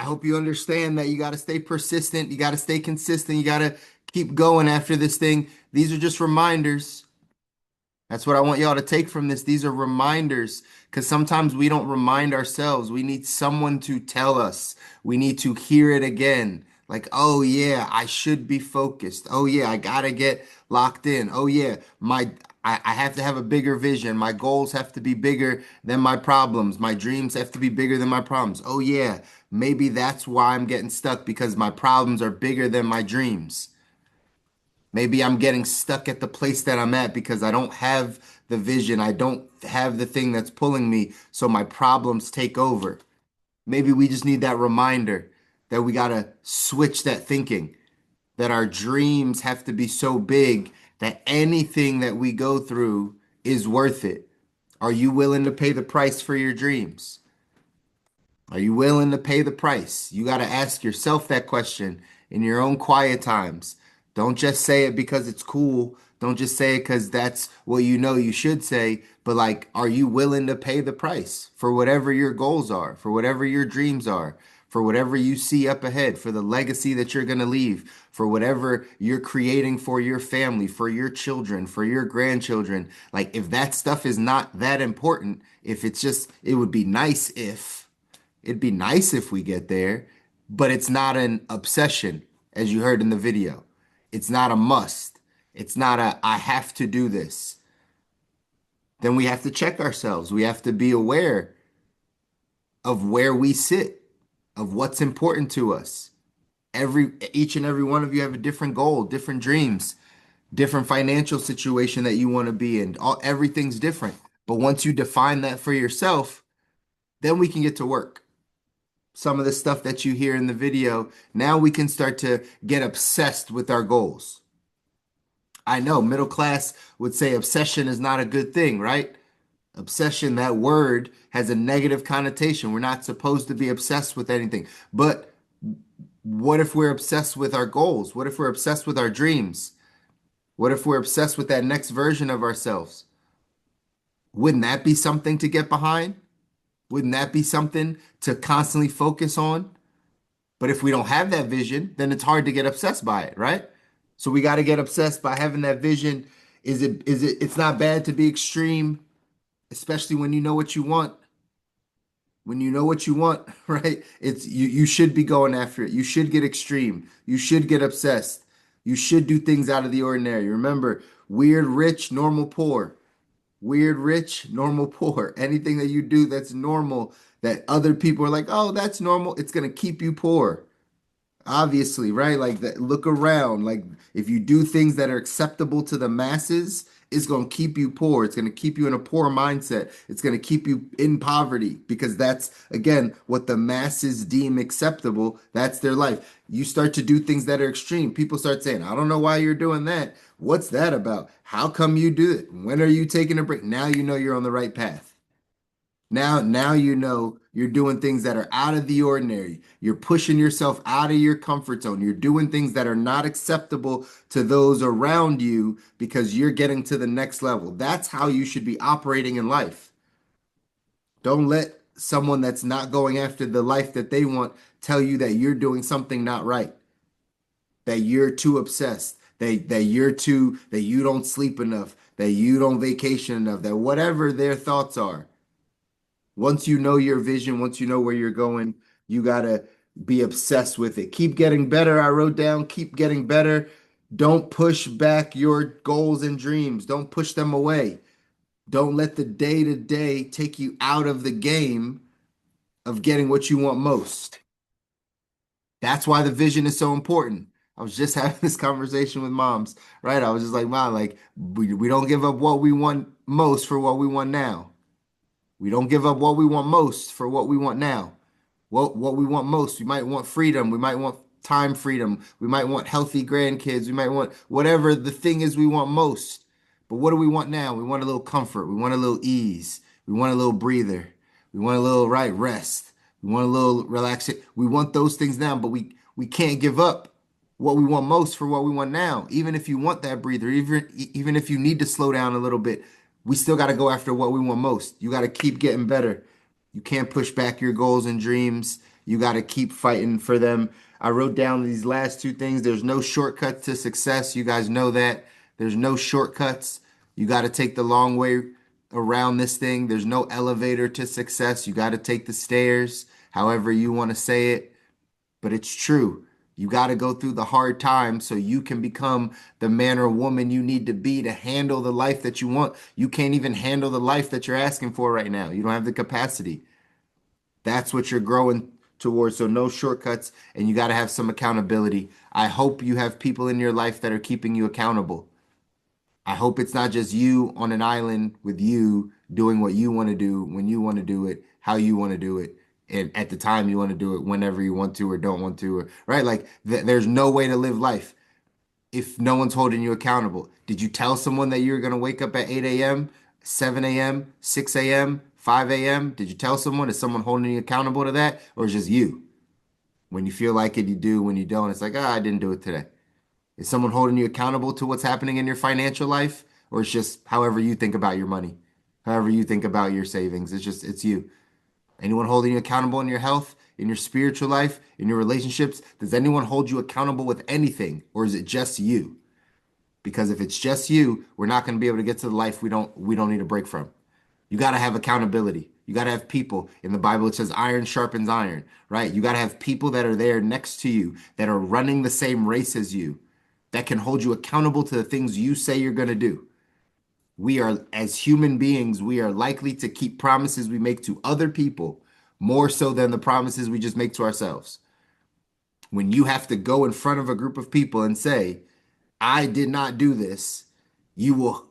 hope you understand that you got to stay persistent. You got to stay consistent. You got to keep going after this thing. These are just reminders. That's what I want y'all to take from this. These are reminders because sometimes we don't remind ourselves. We need someone to tell us. We need to hear it again. Like, oh yeah, I should be focused. Oh yeah, I gotta get locked in. Oh yeah, I have to have a bigger vision. My goals have to be bigger than my problems. My dreams have to be bigger than my problems. Oh yeah, maybe that's why I'm getting stuck because my problems are bigger than my dreams. Maybe I'm getting stuck at the place that I'm at because I don't have the vision. I don't have the thing that's pulling me, so my problems take over. Maybe we just need that reminder that we got to switch that thinking, that our dreams have to be so big that anything that we go through is worth it. Are you willing to pay the price for your dreams? Are you willing to pay the price? You got to ask yourself that question in your own quiet times. Don't just say it because it's cool. Don't just say it because that's what you know you should say. But like, are you willing to pay the price for whatever your goals are, for whatever your dreams are, for whatever you see up ahead, for the legacy that you're going to leave, for whatever you're creating for your family, for your children, for your grandchildren? Like, if that stuff is not that important, if it's just, it would be nice if. It'd be nice if we get there, but it's not an obsession, as you heard in the video. It's not a must. It's not a, I have to do this. Then we have to check ourselves. We have to be aware of where we sit, of what's important to us. Each and every one of you have a different goal, different dreams, different financial situation that you want to be in. Everything's different. But once you define that for yourself, then we can get to work. Some of the stuff that you hear in the video, now we can start to get obsessed with our goals. I know middle class would say obsession is not a good thing, right? Obsession, that word has a negative connotation. We're not supposed to be obsessed with anything. But what if we're obsessed with our goals? What if we're obsessed with our dreams? What if we're obsessed with that next version of ourselves? Wouldn't that be something to get behind? Wouldn't that be something to constantly focus on? But if we don't have that vision, then it's hard to get obsessed by it, right? So we got to get obsessed by having that vision. It's not bad to be extreme, especially when you know what you want. When you know what you want, right? You should be going after it. You should get extreme. You should get obsessed. You should do things out of the ordinary. Remember, weird rich, normal poor. Weird rich, normal poor. Anything that you do that's normal that other people are like, "Oh, that's normal." It's going to keep you poor. Obviously, right? Like that, look around. Like if you do things that are acceptable to the masses, it's going to keep you poor. It's going to keep you in a poor mindset. It's going to keep you in poverty because that's again what the masses deem acceptable. That's their life. You start to do things that are extreme. People start saying, "I don't know why you're doing that. What's that about? How come you do it? When are you taking a break?" Now you know you're on the right path. Now you know you're doing things that are out of the ordinary. You're pushing yourself out of your comfort zone. You're doing things that are not acceptable to those around you because you're getting to the next level. That's how you should be operating in life. Don't let someone that's not going after the life that they want tell you that you're doing something not right, that you're too obsessed, that you don't sleep enough, that you don't vacation enough, that whatever their thoughts are. Once you know your vision, once you know where you're going, you got to be obsessed with it. Keep getting better. I wrote down, keep getting better. Don't push back your goals and dreams. Don't push them away. Don't let the day to day take you out of the game of getting what you want most. That's why the vision is so important. I was just having this conversation with moms, right? I was just like, Mom, like, we don't give up what we want most for what we want now. We don't give up what we want most for what we want now. What we want most. We might want freedom. We might want time freedom. We might want healthy grandkids. We might want whatever the thing is we want most. But what do we want now? We want a little comfort. We want a little ease. We want a little breather. We want a little right rest. We want a little relaxation. We want those things now, but we can't give up what we want most for what we want now. Even if you want that breather, even if you need to slow down a little bit, we still got to go after what we want most. You got to keep getting better. You can't push back your goals and dreams. You got to keep fighting for them. I wrote down these last two things. There's no shortcut to success. You guys know that. There's no shortcuts. You got to take the long way around this thing. There's no elevator to success. You got to take the stairs, however you want to say it. But it's true. You got to go through the hard times so you can become the man or woman you need to be to handle the life that you want. You can't even handle the life that you're asking for right now. You don't have the capacity. That's what you're growing towards. So no shortcuts, and you got to have some accountability. I hope you have people in your life that are keeping you accountable. I hope it's not just you on an island with you doing what you want to do when you want to do it, how you want to do it, and at the time you want to do it, whenever you want to or don't want to, or right? Like there's no way to live life if no one's holding you accountable. Did you tell someone that you're going to wake up at 8 a.m., 7 a.m., 6 a.m., 5 a.m.? Did you tell someone? Is someone holding you accountable to that? Or is just you? When you feel like it, you do. When you don't, it's like, I didn't do it today. Is someone holding you accountable to what's happening in your financial life? Or it's just however you think about your money, however you think about your savings? It's you. Anyone holding you accountable in your health, in your spiritual life, in your relationships? Does anyone hold you accountable with anything? Or is it just you? Because if it's just you, we're not going to be able to get to the life we don't need a break from. You got to have accountability. You got to have people. In the Bible, it says iron sharpens iron, right? You got to have people that are there next to you that are running the same race as you that can hold you accountable to the things you say you're going to do. We are, as human beings, we are likely to keep promises we make to other people more so than the promises we just make to ourselves. When you have to go in front of a group of people and say, I did not do this, you will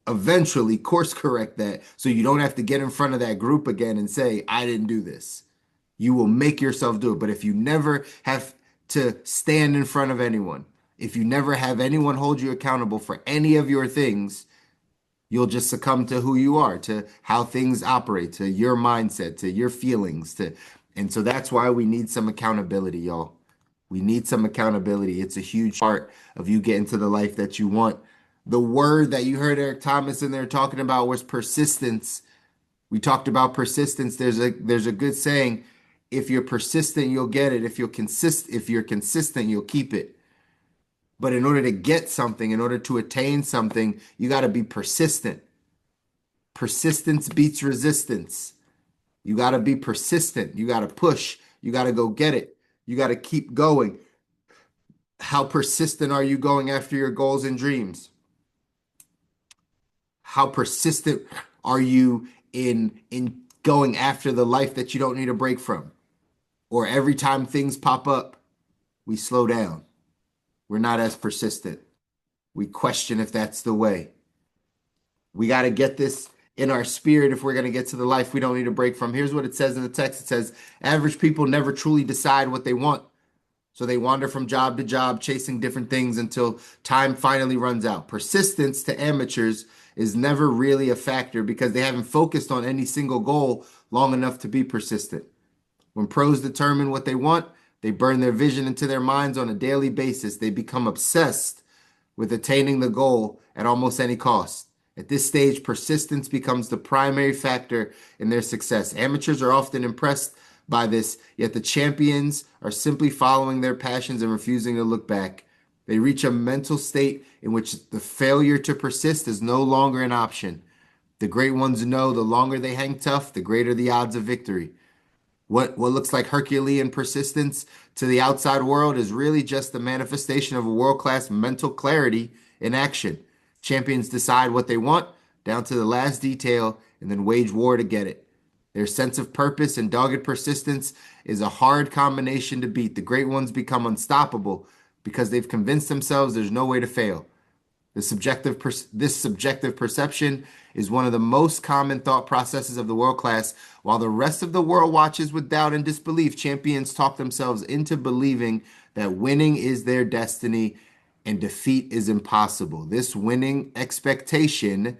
eventually course correct that so you don't have to get in front of that group again and say, I didn't do this. You will make yourself do it. But if you never have to stand in front of anyone, if you never have anyone hold you accountable for any of your things, you'll just succumb to who you are, to how things operate, to your mindset, to your feelings, and so that's why we need some accountability, y'all. We need some accountability. It's a huge part of you getting to the life that you want. The word that you heard Eric Thomas in there talking about was persistence. We talked about persistence. There's a good saying, if you're persistent, you'll get it. If you're consistent, you'll keep it. But in order to get something, in order to attain something, you got to be persistent. Persistence beats resistance. You got to be persistent. You got to push. You got to go get it. You got to keep going. How persistent are you going after your goals and dreams? How persistent are you in going after the life that you don't need a break from? Or every time things pop up, we slow down. We're not as persistent. We question if that's the way. We got to get this in our spirit if we're going to get to the life we don't need a break from. Here's what it says in the text. It says, average people never truly decide what they want. So they wander from job to job, chasing different things until time finally runs out. Persistence to amateurs is never really a factor because they haven't focused on any single goal long enough to be persistent. When pros determine what they want, they burn their vision into their minds on a daily basis. They become obsessed with attaining the goal at almost any cost. At this stage, persistence becomes the primary factor in their success. Amateurs are often impressed by this, yet the champions are simply following their passions and refusing to look back. They reach a mental state in which the failure to persist is no longer an option. The great ones know the longer they hang tough, the greater the odds of victory. What looks like Herculean persistence to the outside world is really just the manifestation of a world-class mental clarity in action. Champions decide what they want down to the last detail and then wage war to get it. Their sense of purpose and dogged persistence is a hard combination to beat. The great ones become unstoppable because they've convinced themselves there's no way to fail. This subjective perception is one of the most common thought processes of the world class. While the rest of the world watches with doubt and disbelief, champions talk themselves into believing that winning is their destiny and defeat is impossible. This winning expectation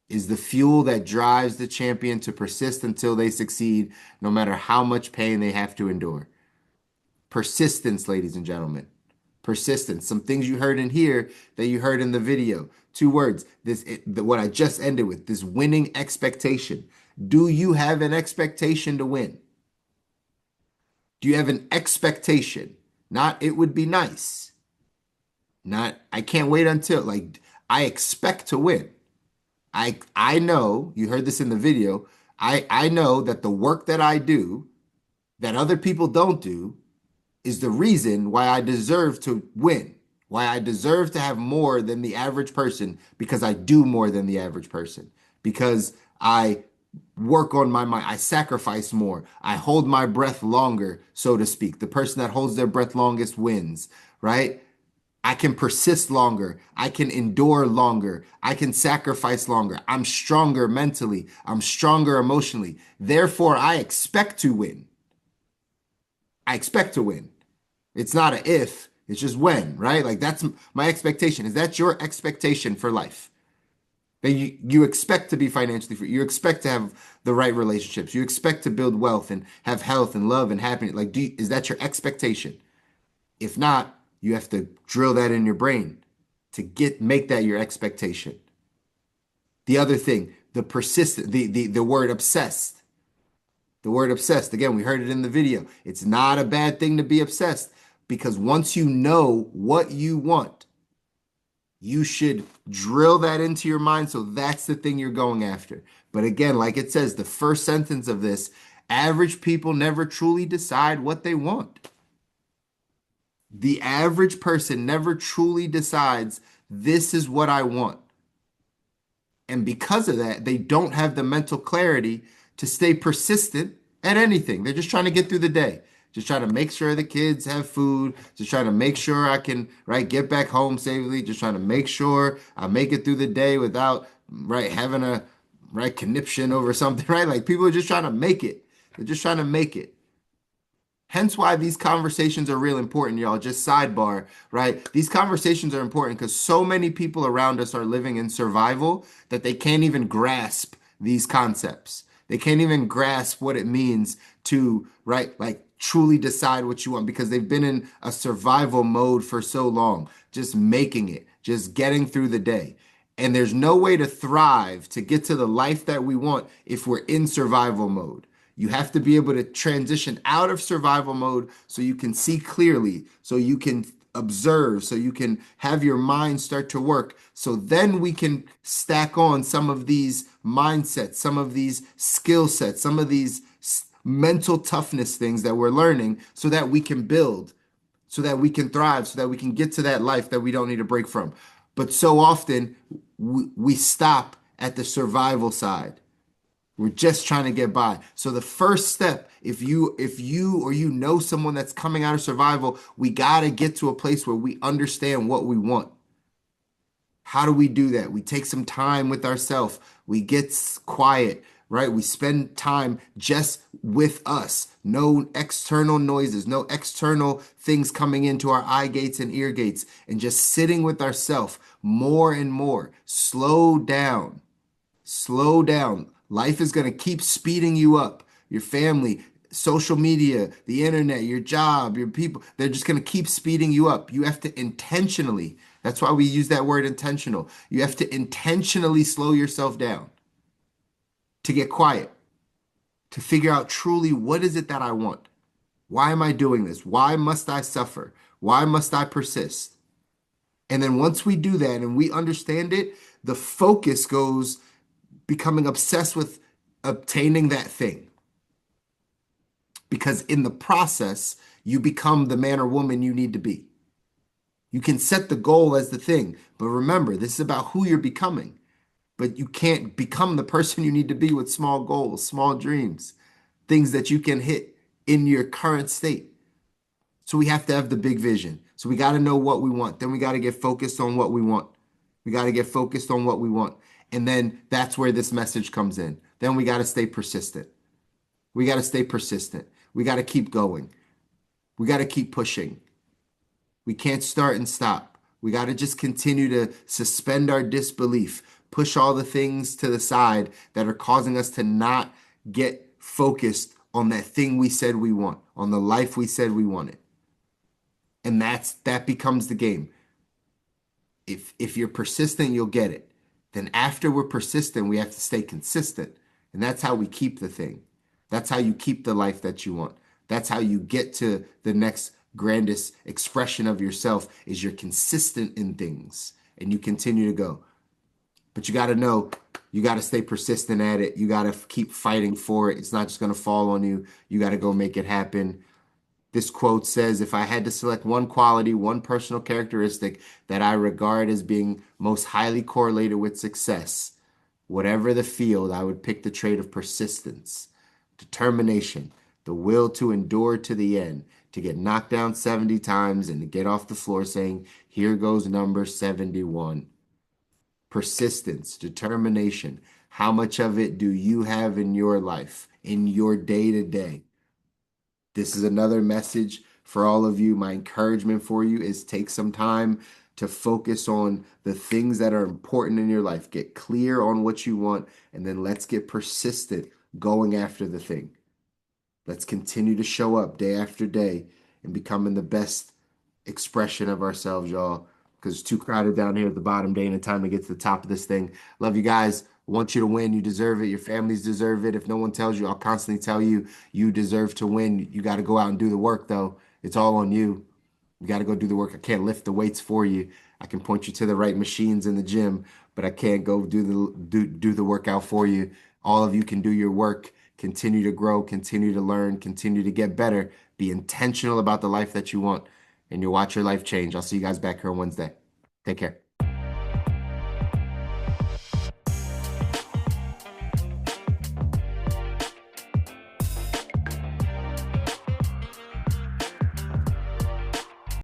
is the fuel that drives the champion to persist until they succeed, no matter how much pain they have to endure. Persistence, ladies and gentlemen. Persistence. Some things you heard in here that you heard in the video. Two words. What I just ended with, this winning expectation. Do you have an expectation to win? Do you have an expectation? Not it would be nice. Not I can't wait until like I expect to win. I know, you heard this in the video. I know that the work that I do that other people don't do is the reason why I deserve to win. Why I deserve to have more than the average person because I do more than the average person. Because I work on my mind. I sacrifice more. I hold my breath longer, so to speak. The person that holds their breath longest wins, right? I can persist longer. I can endure longer. I can sacrifice longer. I'm stronger mentally. I'm stronger emotionally. Therefore, I expect to win. I expect to win. It's not a if, it's just when, right? Like that's my expectation. Is that your expectation for life? That you expect to be financially free. You expect to have the right relationships. You expect to build wealth and have health and love and happiness. Like, is that your expectation? If not, you have to drill that in your brain to make that your expectation. The other thing, the persistent, the word obsessed. The word obsessed, again, we heard it in the video. It's not a bad thing to be obsessed because once you know what you want, you should drill that into your mind. So that's the thing you're going after. But again, like it says, the first sentence of this, average people never truly decide what they want. The average person never truly decides, this is what I want. And because of that, they don't have the mental clarity to stay persistent at anything. They're just trying to get through the day, just trying to make sure the kids have food, just trying to make sure I can, right, get back home safely, just trying to make sure I make it through the day without, right, having a, right, conniption over something, right? Like people are just trying to make it. They're just trying to make it. Hence why these conversations are real important, y'all. Just sidebar, right? These conversations are important because so many people around us are living in survival that they can't even grasp these concepts. They can't even grasp what it means to, right, like truly decide what you want because they've been in a survival mode for so long, just making it, just getting through the day. And there's no way to thrive, to get to the life that we want if we're in survival mode. You have to be able to transition out of survival mode so you can see clearly, so you can observe, so you can have your mind start to work. So then we can stack on some of these mindsets, some of these skill sets, some of these mental toughness things that we're learning so that we can build, so that we can thrive, so that we can get to that life that we don't need a break from. But so often we stop at the survival side. We're just trying to get by. So the first step, if you or you know someone that's coming out of survival, we got to get to a place where we understand what we want. How do we do that? We take some time with ourselves. We get quiet, right? We spend time just with us. No external noises, no external things coming into our eye gates and ear gates, and just sitting with ourselves more and more. Slow down. Slow down. Life is going to keep speeding you up. Your family, social media, the internet, your job, your people, they're just going to keep speeding you up. You have to intentionally, that's why we use that word intentional. You have to intentionally slow yourself down to get quiet, to figure out truly what is it that I want? Why am I doing this? Why must I suffer? Why must I persist? And then once we do that and we understand it, the focus goes becoming obsessed with obtaining that thing. Because in the process, you become the man or woman you need to be. You can set the goal as the thing, but remember, this is about who you're becoming. But you can't become the person you need to be with small goals, small dreams, things that you can hit in your current state. So we have to have the big vision. So we got to know what we want. Then we got to get focused on what we want. We got to get focused on what we want. And then that's where this message comes in. Then we got to stay persistent. We got to stay persistent. We got to keep going. We got to keep pushing. We can't start and stop. We got to just continue to suspend our disbelief, push all the things to the side that are causing us to not get focused on that thing we said we want, on the life we said we wanted. And that becomes the game. If you're persistent, you'll get it. Then after we're persistent, we have to stay consistent. And that's how we keep the thing. That's how you keep the life that you want. That's how you get to the next grandest expression of yourself is you're consistent in things and you continue to go. But you got to know, you got to stay persistent at it. You got to keep fighting for it. It's not just going to fall on you. You got to go make it happen. This quote says, if I had to select one quality, one personal characteristic that I regard as being most highly correlated with success, whatever the field, I would pick the trait of persistence, determination, the will to endure to the end, to get knocked down 70 times and to get off the floor saying, here goes number 71. Persistence, determination. How much of it do you have in your life, in your day to day? This is another message for all of you. My encouragement for you is take some time to focus on the things that are important in your life. Get clear on what you want, and then let's get persistent going after the thing. Let's continue to show up day after day and becoming the best expression of ourselves, y'all. Because it's too crowded down here at the bottom. Day and time to get to the top of this thing. Love you guys. I want you to win. You deserve it. Your families deserve it. If no one tells you, I'll constantly tell you, you deserve to win. You got to go out and do the work, though. It's all on you. You got to go do the work. I can't lift the weights for you. I can point you to the right machines in the gym, but I can't go do the workout for you. All of you can do your work. Continue to grow, continue to learn, continue to get better. Be intentional about the life that you want, and you'll watch your life change. I'll see you guys back here on Wednesday. Take care.